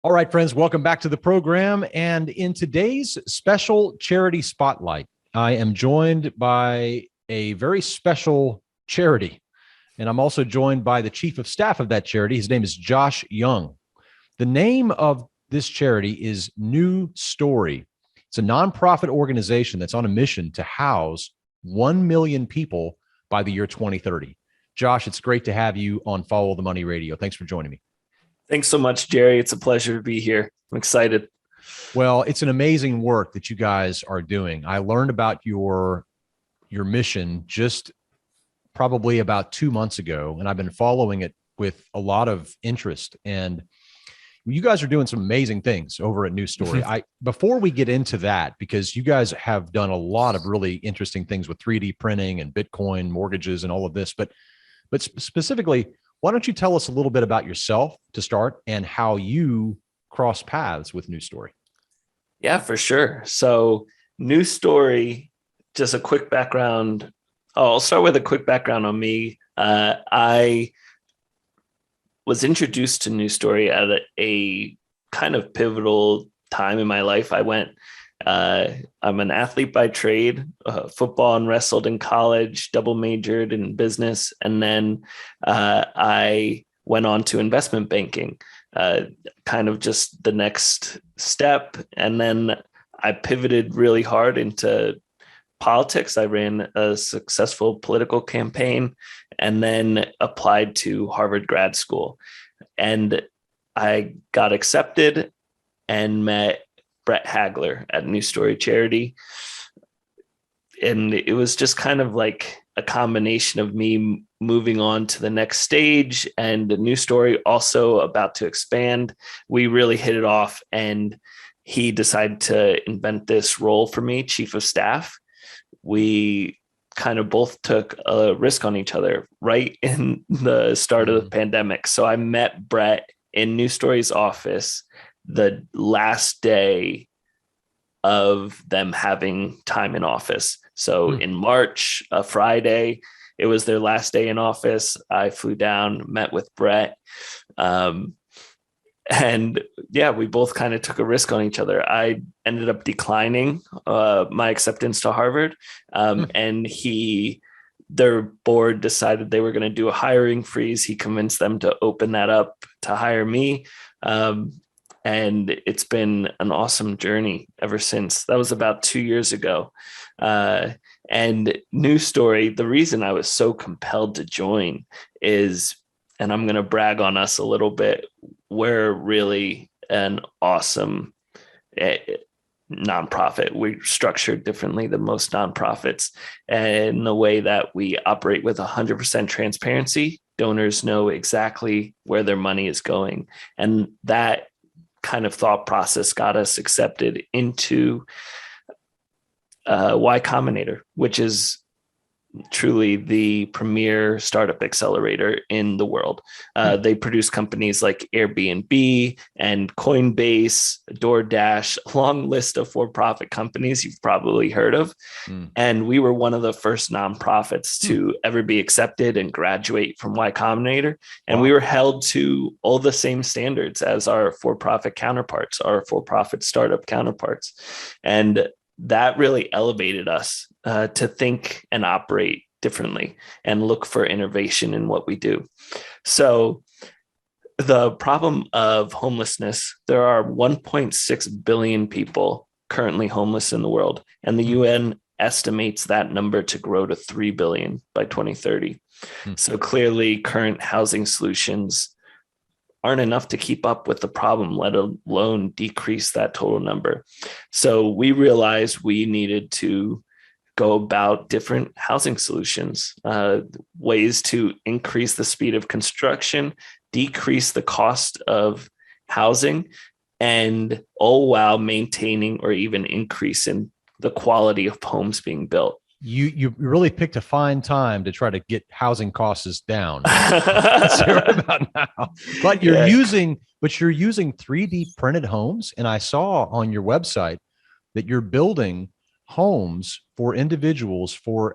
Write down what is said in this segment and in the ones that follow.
All right, friends, welcome back to the program. And in today's special charity spotlight, I am joined by a very special charity. And I'm also joined by the chief of staff of that charity. His name is Josh Young. The name of this charity is New Story. It's a nonprofit organization that's on a mission to house 1 million people by the year 2030. Josh, it's great to have you on Follow the Money Radio. Thanks for joining me. Thanks so much, Jerry. It's a pleasure to be here. I'm excited. Well, it's an amazing work that you guys are doing. I learned about your mission just probably about 2 months ago, and I've been following it with a lot of interest. And you guys are doing some amazing things over at New Story. Before we get into that, because you guys have done a lot of really interesting things with 3D printing and Bitcoin mortgages and all of this, but specifically, why don't you tell us a little bit about yourself to start and how you cross paths with New Story? Yeah, for sure. So New Story, just a quick background. I'll start with a quick background on me. I was introduced to New Story at a kind of pivotal time in my life. I'm an athlete by trade, football and wrestled in college, double majored in business. And then I went on to investment banking, kind of just the next step. And then I pivoted really hard into politics. I ran a successful political campaign and then applied to Harvard grad school. And I got accepted and met Brett Hagler at New Story Charity. And it was just kind of like a combination of me moving on to the next stage and the New Story also about to expand. We really hit it off, and he decided to invent this role for me, chief of staff. We kind of both took a risk on each other right in the start of the pandemic. So I met Brett in New Story's office the last day of them having time in office. So in March, a Friday, it was their last day in office. I flew down, met with Brett. And yeah, we both kind of took a risk on each other. I ended up declining my acceptance to Harvard. And their board decided they were going to do a hiring freeze. He convinced them to open that up to hire me. And it's been an awesome journey ever since. That was about 2 years ago. And New Story, the reason I was so compelled to join is, and I'm going to brag on us a little bit, we're really an awesome nonprofit. We're structured differently than most nonprofits in the way that we operate with 100% transparency. Donors know exactly where their money is going. And that kind of thought process got us accepted into Y Combinator, which is truly the premier startup accelerator in the world. They produce companies like Airbnb and Coinbase, DoorDash, a long list of for-profit companies you've probably heard of. And we were one of the first nonprofits to ever be accepted and graduate from Y Combinator. And we were held to all the same standards as our for-profit counterparts, our for-profit startup counterparts. And that really elevated us to think and operate differently and look for innovation in what we do. So the problem of homelessness, there are 1.6 billion people currently homeless in the world, and the UN estimates that number to grow to 3 billion by 2030. So clearly current housing solutions aren't enough to keep up with the problem, let alone decrease that total number. So we realized we needed to go about different housing solutions, ways to increase the speed of construction, decrease the cost of housing, and all while maintaining or even increasing the quality of homes being built. You really picked a fine time to try to get housing costs down. Let's hear about now. But you're using 3D printed homes, and I saw on your website that you're building homes for individuals or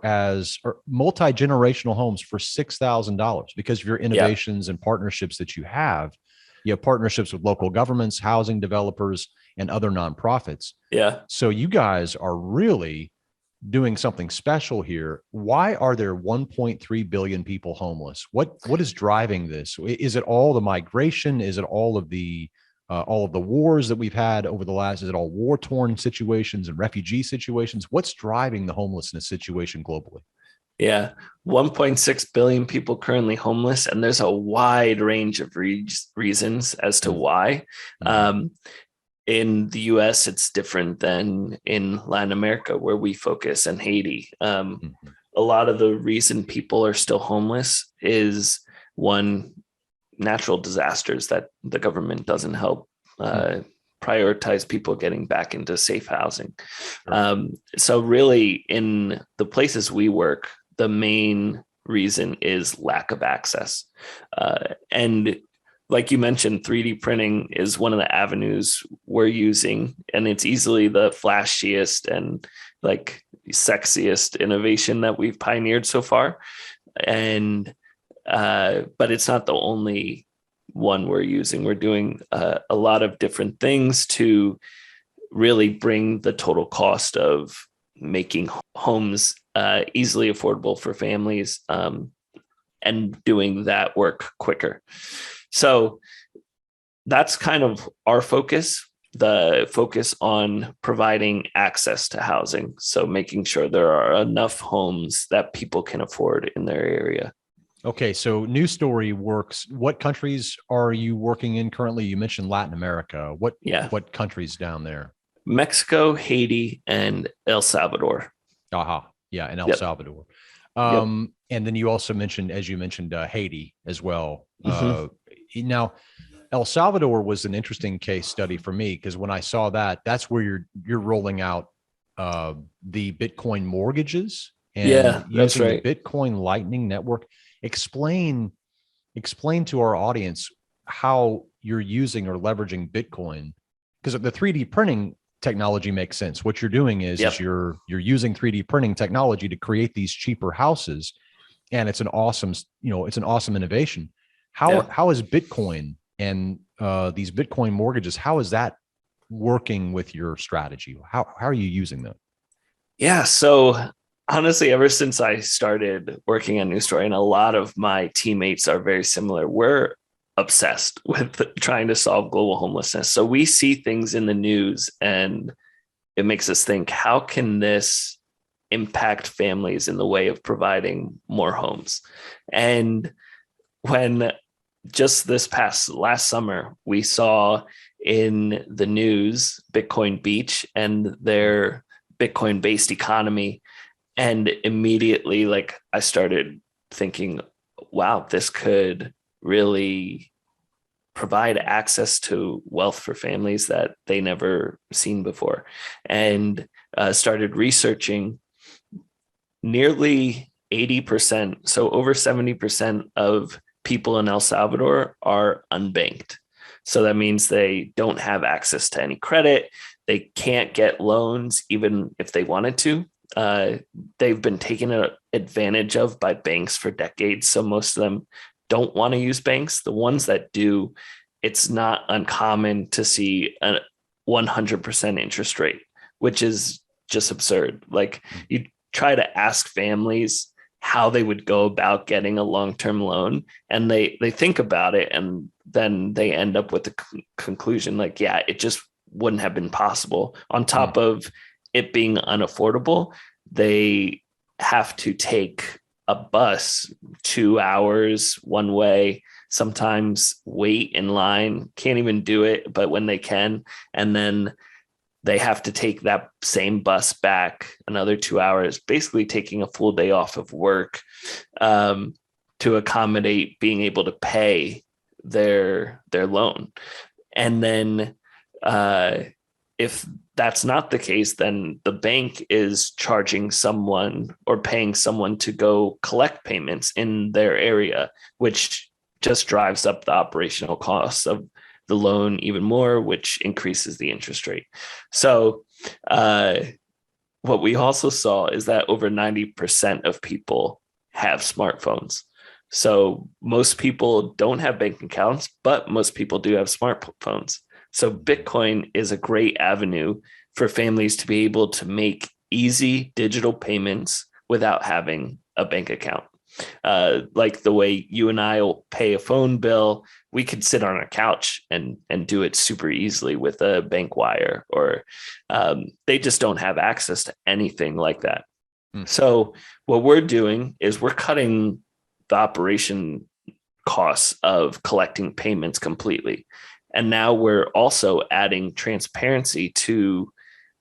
multi-generational homes for $6,000 because of your innovations and partnerships that you have. You have partnerships with local governments, housing developers, and other nonprofits. Yeah. So you guys are really doing something special here. Why are there 1.3 billion people homeless? What is driving this? Is it all the migration? Is it all of the wars that we've had over the last? Is it all war torn situations and refugee situations? What's driving the homelessness situation globally? Yeah, 1.6 billion people currently homeless, and there's a wide range of reasons as to why. Mm-hmm. In the US, it's different than in Latin America, where we focus, and Haiti. Mm-hmm. A lot of the reason people are still homeless is, one, natural disasters that the government doesn't help prioritize people getting back into safe housing. Sure. So really, in the places we work, the main reason is lack of access. And like you mentioned, 3D printing is one of the avenues we're using, and it's easily the flashiest and like sexiest innovation that we've pioneered so far. And but it's not the only one we're using. We're doing a lot of different things to really bring the total cost of making homes easily affordable for families, and doing that work quicker. So that's kind of our focus, the focus on providing access to housing. So making sure there are enough homes that people can afford in their area. Okay, so News Story works. What countries are you working in currently? You mentioned Latin America. Yeah. What countries down there? Mexico, Haiti, and El Salvador. Aha, yeah, in El Yep. Salvador. Yep. And then you also mentioned, as you mentioned, Haiti as well. Mm-hmm. Now, El Salvador was an interesting case study for me because when I saw that, that's where you're rolling out the Bitcoin mortgages and Yeah, that's using the right. Bitcoin Lightning Network. Explain to our audience how you're using or leveraging Bitcoin, because the 3D printing technology makes sense. What you're doing is Yep. you're using 3D printing technology to create these cheaper houses, and it's an awesome, it's an awesome innovation. Yeah. How is Bitcoin and these Bitcoin mortgages, how is that working with your strategy? How are you using them? Yeah. So honestly, ever since I started working on News Story, and a lot of my teammates are very similar, we're obsessed with trying to solve global homelessness. So we see things in the news and it makes us think, how can this impact families in the way of providing more homes? And when just this past last summer, we saw in the news Bitcoin Beach and their Bitcoin based economy. And immediately, like, I started thinking, wow, this could really provide access to wealth for families that they never seen before. And started researching. Nearly 80%, so over 70% of people in El Salvador are unbanked. So that means they don't have access to any credit. They can't get loans, even if they wanted to. They've been taken advantage of by banks for decades. So most of them don't want to use banks. The ones that do, it's not uncommon to see a 100% interest rate, which is just absurd. Like, you try to ask families how they would go about getting a long-term loan, and they think about it, and then they end up with the conclusion like, yeah, it just wouldn't have been possible. On top of it being unaffordable, they have to take a bus 2 hours one way, sometimes wait in line, can't even do it, but when they can, and then they have to take that same bus back another 2 hours, basically taking a full day off of work, to accommodate being able to pay their loan. And then if that's not the case, then the bank is charging someone or paying someone to go collect payments in their area, which just drives up the operational costs of the loan even more, which increases the interest rate. So what we also saw is that over 90% of people have smartphones. So most people don't have bank accounts, but most people do have smartphones. So Bitcoin is a great avenue for families to be able to make easy digital payments without having a bank account. Like the way you and I will pay a phone bill, we could sit on a couch and do it super easily with a bank wire, or they just don't have access to anything like that. Hmm. So what we're doing is we're cutting the operation costs of collecting payments completely. And now we're also adding transparency to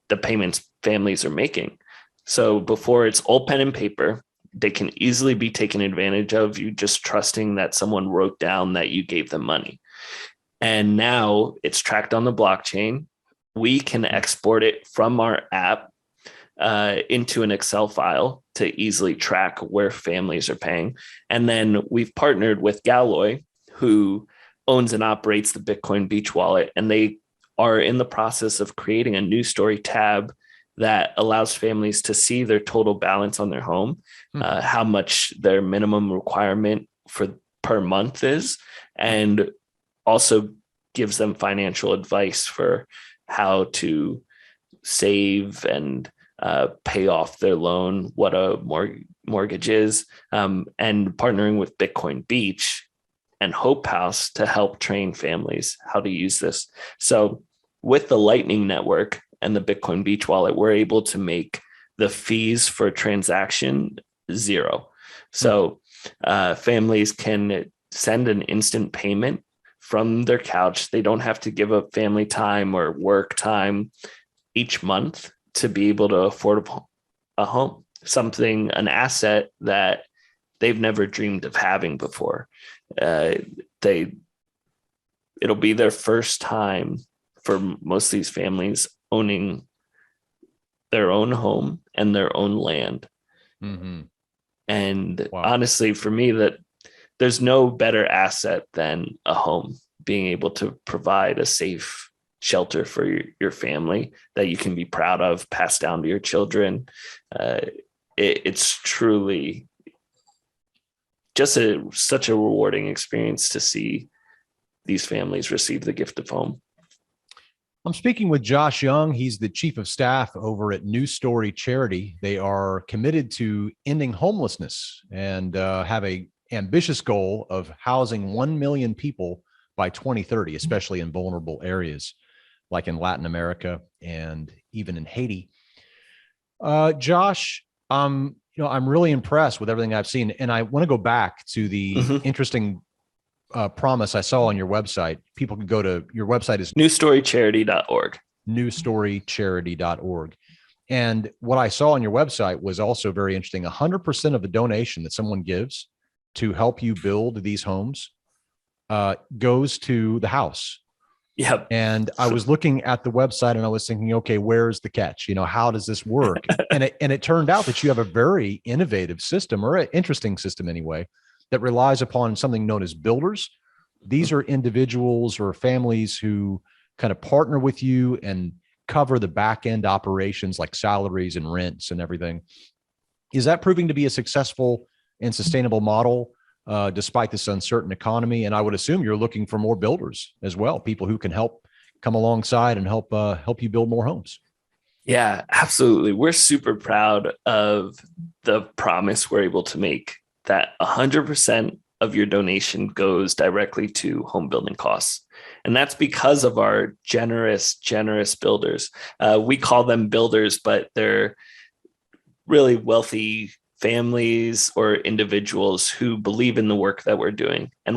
the payments families are making. So before it's all pen and paper, they can easily be taken advantage of, you just trusting that someone wrote down that you gave them money. And now it's tracked on the blockchain. We can export it from our app into an Excel file to easily track where families are paying. And then we've partnered with Galloy, who owns and operates the Bitcoin Beach wallet, and they are in the process of creating a new story tab that allows families to see their total balance on their home, how much their minimum requirement for per month is, and also gives them financial advice for how to save and pay off their loan, what a mortgage is, and partnering with Bitcoin Beach and Hope House to help train families how to use this. So with the Lightning Network and the Bitcoin Beach wallet, we're able to make the fees for transaction zero. So families can send an instant payment from their couch. They don't have to give up family time or work time each month to be able to afford a home, an asset that they've never dreamed of having before. It'll be their first time for most of these families owning their own home and their own land. Mm-hmm. And Wow. honestly, for me, that there's no better asset than a home, being able to provide a safe shelter for your family that you can be proud of, pass down to your children. It's truly just such a rewarding experience to see these families receive the gift of home. I'm speaking with Josh Young. He's the chief of staff over at New Story Charity. They are committed to ending homelessness and have a ambitious goal of housing 1 million people by 2030, especially in vulnerable areas like in Latin America and even in Haiti. Josh, I'm really impressed with everything I've seen, and I want to go back to the interesting promise I saw on your website. People can go to your website is newstorycharity.org. newstorycharity.org. And what I saw on your website was also very interesting. 100% of the donation that someone gives to help you build these homes goes to the house. Yep. And I was looking at the website and I was thinking, okay, where's the catch? How does this work? and it turned out that you have a very innovative system, or an interesting system anyway, that relies upon something known as builders. These are individuals or families who kind of partner with you and cover the back end operations like salaries and rents and everything. Is that proving to be a successful and sustainable model despite this uncertain economy? And I would assume you're looking for more builders as well, people who can help come alongside and help you build more homes. Yeah, absolutely. We're super proud of the promise we're able to make, that 100% of your donation goes directly to home building costs. And that's because of our generous builders. We call them builders, but they're really wealthy families or individuals who believe in the work that we're doing and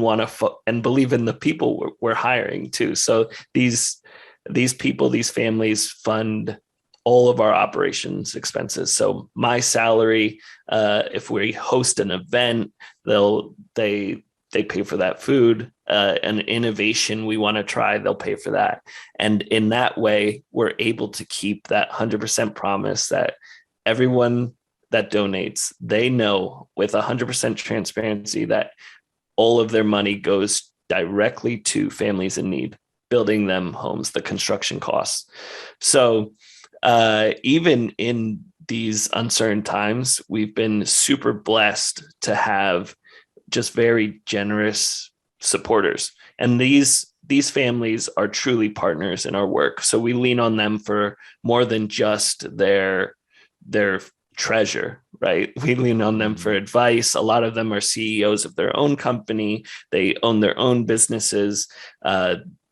and believe in the people we're hiring too. So these people, these families fund all of our operations expenses. So my salary, if we host an event, they pay for that food. An innovation we want to try, they'll pay for that. And in that way, we're able to keep that 100% promise that everyone that donates, they know with 100% transparency that all of their money goes directly to families in need, building them homes, the construction costs. So even in these uncertain times, we've been super blessed to have just very generous supporters. And these families are truly partners in our work. So we lean on them for more than just their treasure, right? We lean on them for advice. A lot of them are CEOs of their own company. They own their own businesses.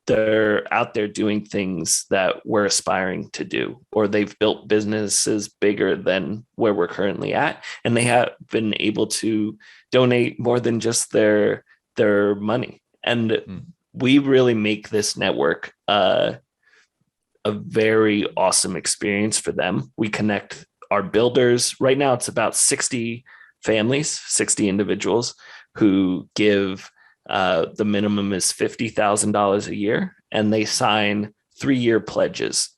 They're out there doing things that we're aspiring to do, or they've built businesses bigger than where we're currently at. And they have been able to donate more than just their money. And we really make this network a very awesome experience for them. We connect our builders. Right now, it's about 60 families, 60 individuals who give, the minimum is $50,000 a year, and they sign 3-year pledges.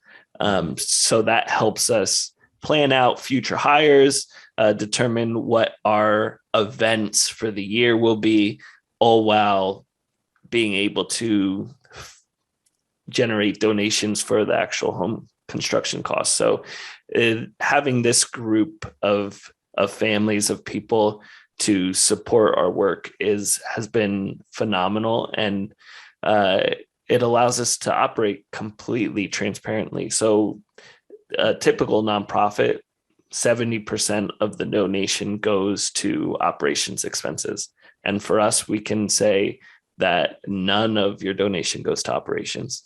So that helps us plan out future hires, determine what our events for the year will be, all while being able to generate donations for the actual home construction costs. So having this group of families, of people to support our work has been phenomenal. And it allows us to operate completely transparently. So a typical nonprofit, 70% of the donation goes to operations expenses. And for us, we can say that none of your donation goes to operations,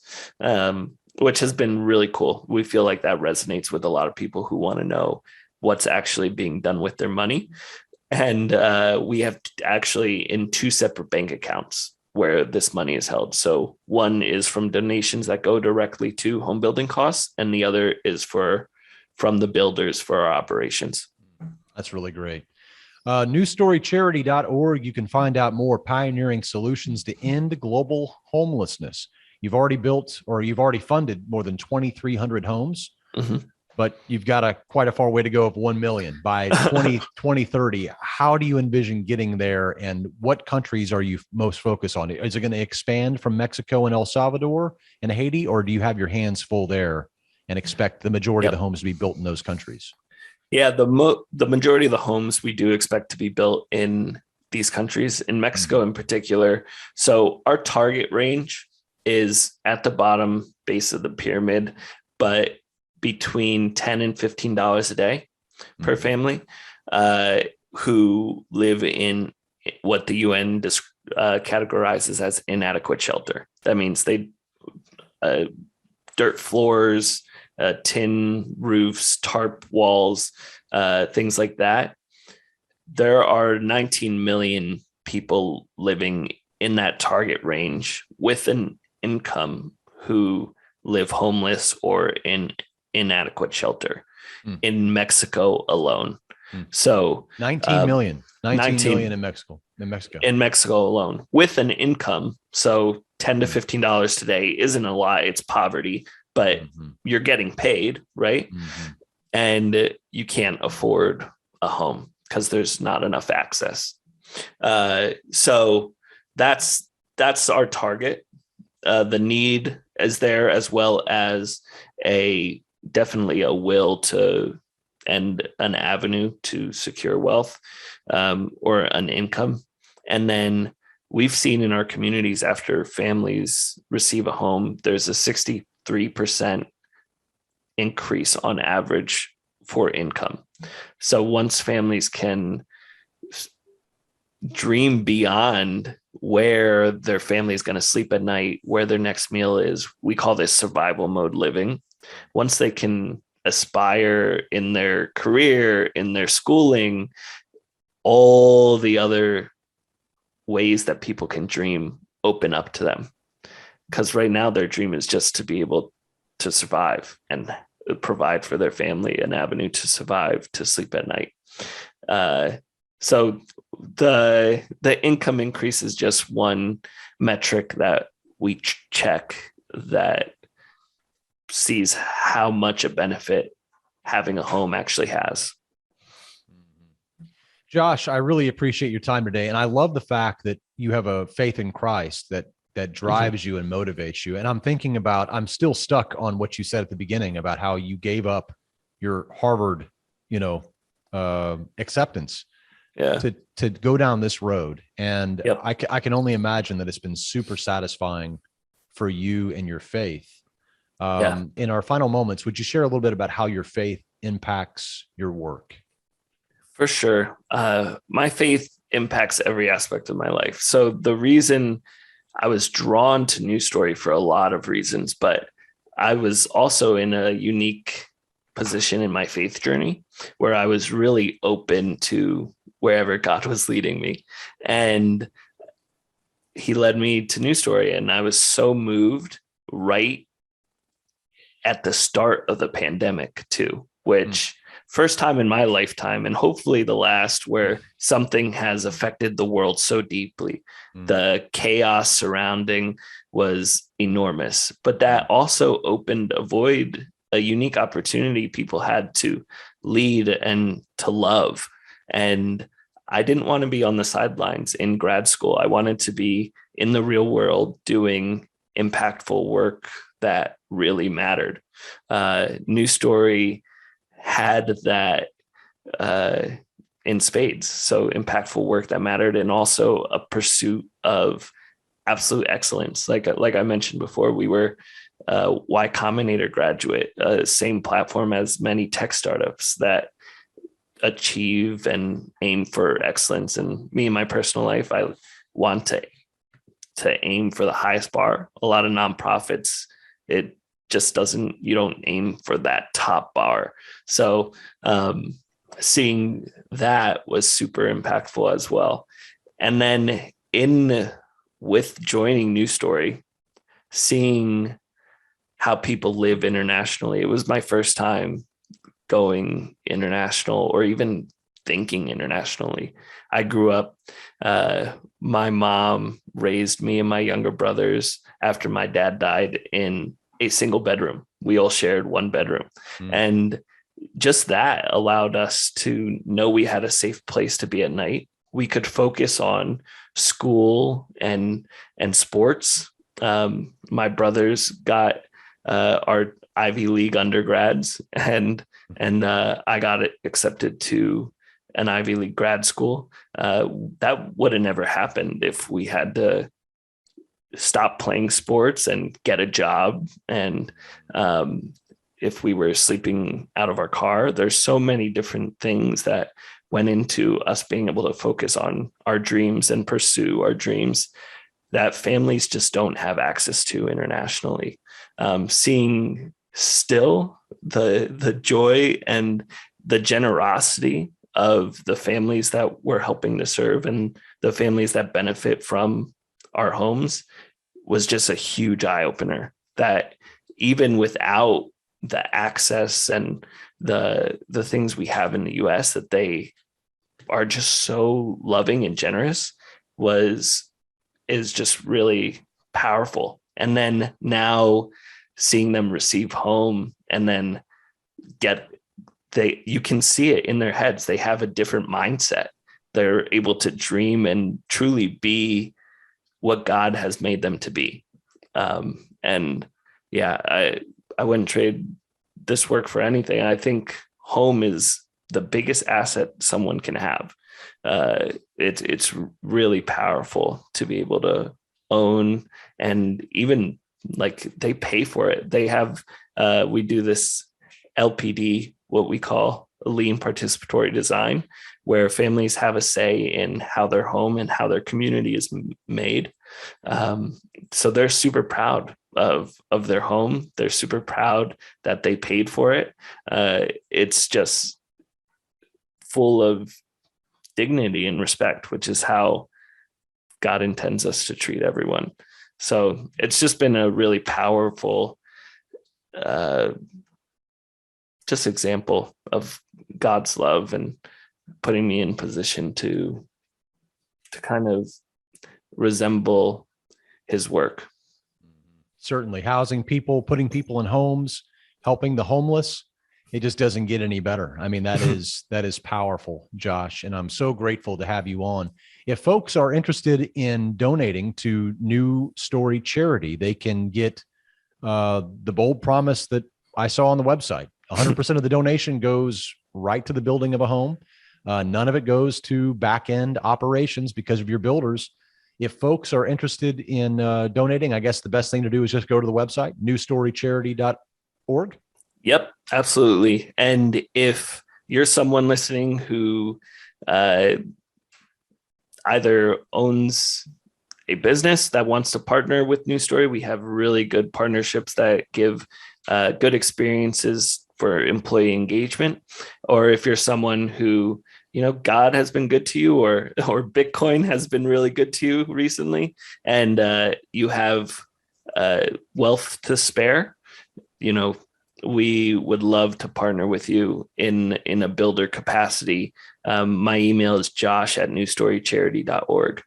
which has been really cool. We feel like that resonates with a lot of people who want to know what's actually being done with their money. And we have actually in 2 separate bank accounts where this money is held. So one is from donations that go directly to home building costs, and the other is from the builders for our operations. That's really great. Newstorycharity.org. You can find out more pioneering solutions to end global homelessness. You've already built, or you've already funded more than 2,300 homes, but you've got quite a far way to go of 1 million by 2030. How do you envision getting there, and what countries are you most focused on? Is it going to expand from Mexico and El Salvador and Haiti, or do you have your hands full there and expect the majority of the homes to be built in those countries? Yeah, the majority of the homes we do expect to be built in these countries, in Mexico in particular. So our target range is at the bottom base of the pyramid, but between $10 and $15 a day per family, who live in what the UN categorizes as inadequate shelter. That means they dirt floors, tin roofs, tarp walls, things like that. There are 19 million people living in that target range with an income who live homeless or in inadequate shelter in Mexico alone. So 19 million in Mexico. In Mexico alone with an income. So $10 to $15 today isn't a lie. It's poverty, but you're getting paid, right? And you can't afford a home because there's not enough access. So that's our target. The need is there, as well as definitely a will to, and an avenue to secure wealth, or an income. And then we've seen in our communities, after families receive a home, there's a 63% increase on average for income. So once families can dream beyond where their family is going to sleep at night, where their next meal is, we call this survival mode living. Once they can aspire in their career, in their schooling, all the other ways that people can dream open up to them. Because right now their dream is just to be able to survive and provide for their family an avenue to survive, to sleep at night. So the income increase is just one metric that we check that sees how much a benefit having a home actually has. Josh, I really appreciate your time today. And I love the fact that you have a faith in Christ that drives you and motivates you. And I'm still stuck on what you said at the beginning about how you gave up your Harvard, acceptance Yeah. to go down this road. And Yep. I can only imagine that it's been super satisfying for you and your faith. Yeah. In our final moments, would you share a little bit about how your faith impacts your work? For sure. My faith impacts every aspect of my life. So the reason I was drawn to News Story for a lot of reasons, but I was also in a unique position in my faith journey where I was really open to wherever God was leading me. And he led me to News Story, and I was so moved right at the start of the pandemic too, which first time in my lifetime, and hopefully the last, where something has affected the world so deeply. The chaos surrounding was enormous, but that also opened a unique opportunity people had to lead and to love. And I didn't want to be on the sidelines in grad school. I wanted to be in the real world doing impactful work that really mattered. News Story had that in spades. So impactful work that mattered, and also a pursuit of absolute excellence. Like I mentioned before, we were Y Combinator graduate, same platform as many tech startups that achieve and aim for excellence. And me in my personal life, I want to aim for the highest bar. A lot of nonprofits, it just doesn't, you don't aim for that top bar. So seeing that was super impactful as well. And then with joining News Story, seeing how people live internationally, it was my first time going international or even thinking internationally. I grew up, my mom raised me and my younger brothers after my dad died in a single bedroom. We all shared one bedroom. And just that allowed us to know we had a safe place to be at night. We could focus on school and sports. My brothers got our Ivy League undergrads, and I got accepted to an Ivy League grad school. That would have never happened if we had to stop playing sports and get a job. And if we were sleeping out of our car, there's so many different things that went into us being able to focus on our dreams and pursue our dreams that families just don't have access to internationally. Seeing still the joy and the generosity of the families that we're helping to serve and the families that benefit from our homes was just a huge eye opener, that even without the access and the things we have in the US, that they are just so loving and generous is just really powerful. And then now seeing them receive home and then you can see it in their heads. They have a different mindset. They're able to dream and truly be what God has made them to be. And yeah, I wouldn't trade this work for anything. I think home is the biggest asset someone can have. It's really powerful to be able to own, and even like they pay for it. They have, we do this LPD, what we call a lean participatory design, where families have a say in how their home and how their community is made. So they're super proud of their home. They're super proud that they paid for it. It's just full of dignity and respect, which is how God intends us to treat everyone. So it's just been a really powerful just example of God's love and putting me in position to kind of resemble his work. Certainly, housing people, putting people in homes, helping the homeless. It just doesn't get any better. I mean, that is powerful, Josh. And I'm so grateful to have you on. If folks are interested in donating to New Story Charity, they can get the bold promise that I saw on the website. 100% of the donation goes right to the building of a home. None of it goes to back end operations because of your builders. If folks are interested in donating, I guess the best thing to do is just go to the website, newstorycharity.org. Yep, absolutely. And if you're someone listening who either owns a business that wants to partner with New Story, we have really good partnerships that give good experiences for employee engagement. Or if you're someone who, God has been good to you, or Bitcoin has been really good to you recently, and you have wealth to spare, we would love to partner with you in a builder capacity. My email is josh@newstorycharity.org.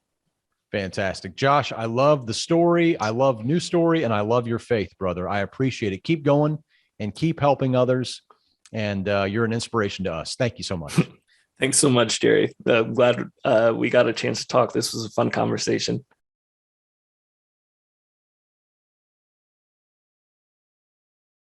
Fantastic. Josh, I love the story. I love New Story, and I love your faith, brother. I appreciate it. Keep going and keep helping others. And you're an inspiration to us. Thank you so much. Thanks so much, Jerry. Glad we got a chance to talk. This was a fun conversation.